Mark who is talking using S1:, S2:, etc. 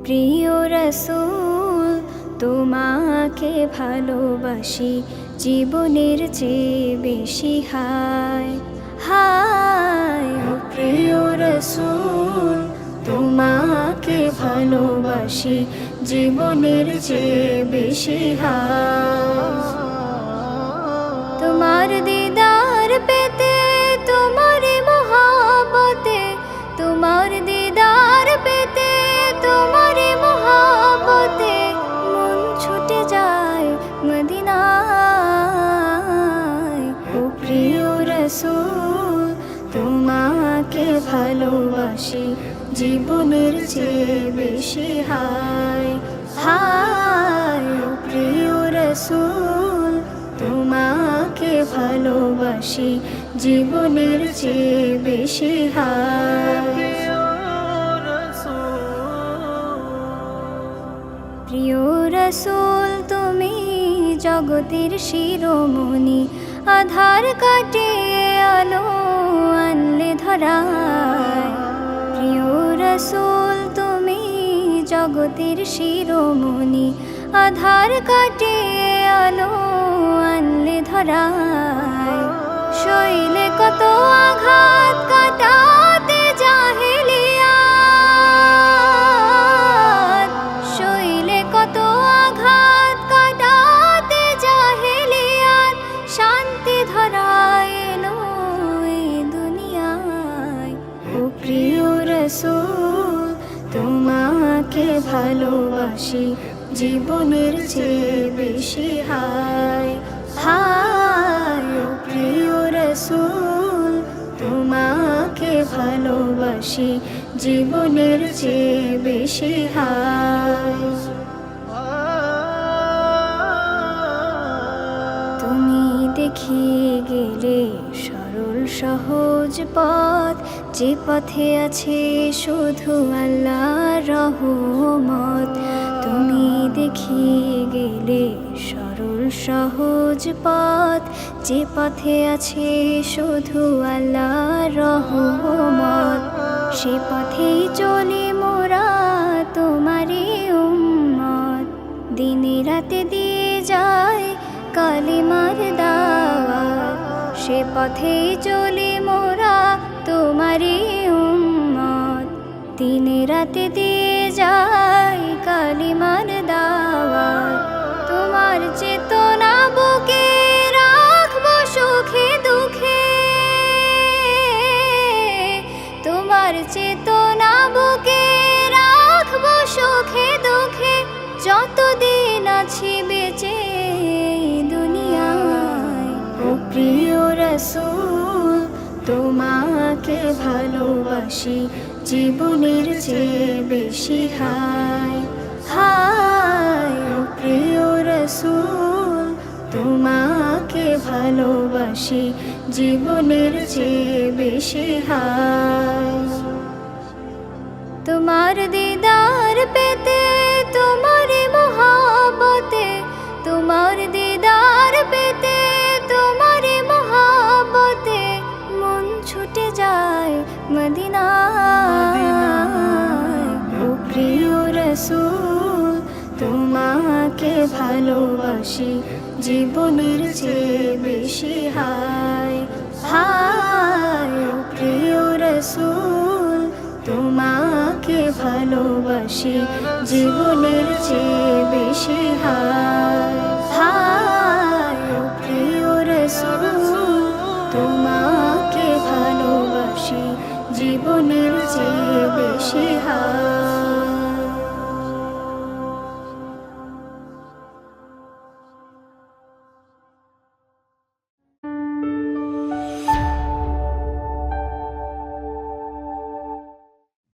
S1: প্রিয় রাসূল তোমাকে ভালোবাসি জীবনের চেয়ে বেশি হায় হায়। ও প্রিয় রাসূল তোমাকে ভালোবাসি জীবনের চেয়ে বেশি হায়। তোমার দিদার পেতে তোমার মহব্বতে, তোমার দিদার পেতে তোমার মহব্বতে মন ছুটে যায় মদিনায়। ও প্রিয় রাসূল তোমাকে ভালোবাসি জীবনের চেয়ে বেশি হায় হায়। ও প্রিয় রাসূল তোমাকে ভালোবাসি জীবনের চেয়ে বেশি হায়। প্রিয় রাসূল তুমি জগতের শিরোমণি, আধার কাটিয়ে আলো আনলে ধরায়। প্রিয় রাসূল তুমি জগতের শিরোমণি, আধার কাটিয়ে আলো আনলে ধরায়। শৈলে কত আঘাত কাটাতে জাহেলিয়াত, শৈলে কত আঘাত কাটাতে জাহেলিয়াত, শান্তি ধরায় এলো এই দুনিয়ায়। ও প্রিয় রাসূল তোমাকে ভালোবাসি জীবনের চেয়ে বেশি হায় হায়। ও প্রিয় রাসূল তোমাকে ভালোবাসি জীবনের চেয়ে বেশি হায়। তুমি দেখিয়ে গেলে সরল সহজ পথ, যে পথে আছে শুধু আল্লাহর রহমত। তুমি দেখিয়ে গেলে সরল সহজ পথ, যে পথে আছে শুধু আল্লাহর রহমত। সে পথেই চলি মোরা তোমারই উম্মত, দিনে রাতে দিয়ে যায় কালিমার দাওয়াত। সে পথেই চলি মোরা তোমারই উম্মত, দিনে রাতে দিয়ে যায় কালিমার দাওয়াত। তোমার চেতনা বুকে রাখবো সুখে দুঃখে, তোমার চেতনা বুকে রাখবো সুখে দুঃখে, যতদিন আছি বেঁচে দুনিয়ায়। ও প্রিয় রাসূল তোমাকে ভালোবাসি জীবনের চেয়ে বেশি হায় হায়। ও প্রিয় রাসূল তোমাকে ভালোবাসি জীবনের চেয়ে বেশি হায়। তোমার দিদার পেতে তোমার মহব্বতে, তোমার দিদার পেতে তোমার মহব্বতে মন ছুটে যায় মদিনায়। ও প্রিয় রাসূল তোমাকে ভালোবাসি জীবনের চেয়ে বেশি হায় হায়। ও প্রিয় রাসূল তোমাকে ভালোবাসি জীবনের চেয়ে বেশি হায় হায়। ও প্রিয় রাসূল তোমাকে ভালোবাসি জীবনের চেয়ে বেশি হায়।